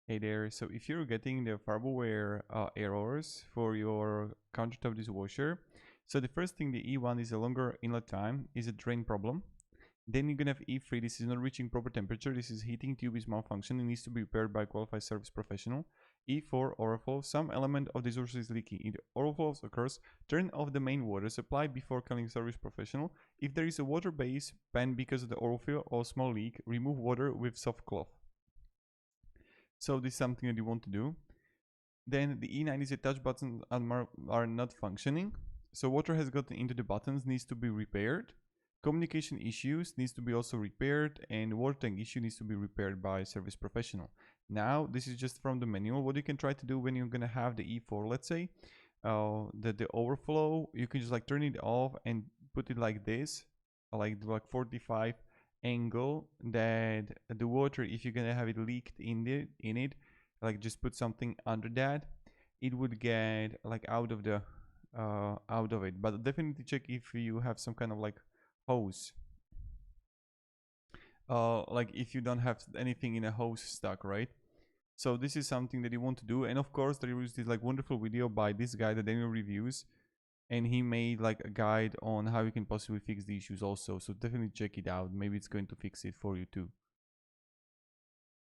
Hey there, so if you're getting the Farberware errors for your countertop dishwasher, so the first thing, the E1 is a longer inlet time, is a drain problem. Then you're gonna have E3, this is not reaching proper temperature, this is heating tube is malfunctioning, it needs to be repaired by a qualified service professional. E4, overflow, some element of the dishwasher is leaking. If the overflow occurs, turn off the main water supply before calling service professional. If there is a water base pan because of the overflow or small leak, remove water with soft cloth. So this is something that you want to do. Then the E9 is the touch buttons are not functioning. So water has gotten into the buttons, needs to be repaired. Communication issues needs to be also repaired, and water tank issue needs to be repaired by a service professional. Now this is just from the manual. What you can try to do when you're gonna have the E4, let's say, the overflow, you can just like turn it off and put it like this, like 45 angle, that the water, if you're gonna have it leaked in it, like just put something under that, it would get like out of it. But definitely check if you have some kind of like hose, like if you don't have anything in a hose stuck, right? So this is something that you want to do. And of course there is this like wonderful video by this guy that Daniel reviews, and he made like a guide on how you can possibly fix the issues also, so definitely check it out, maybe it's going to fix it for you too.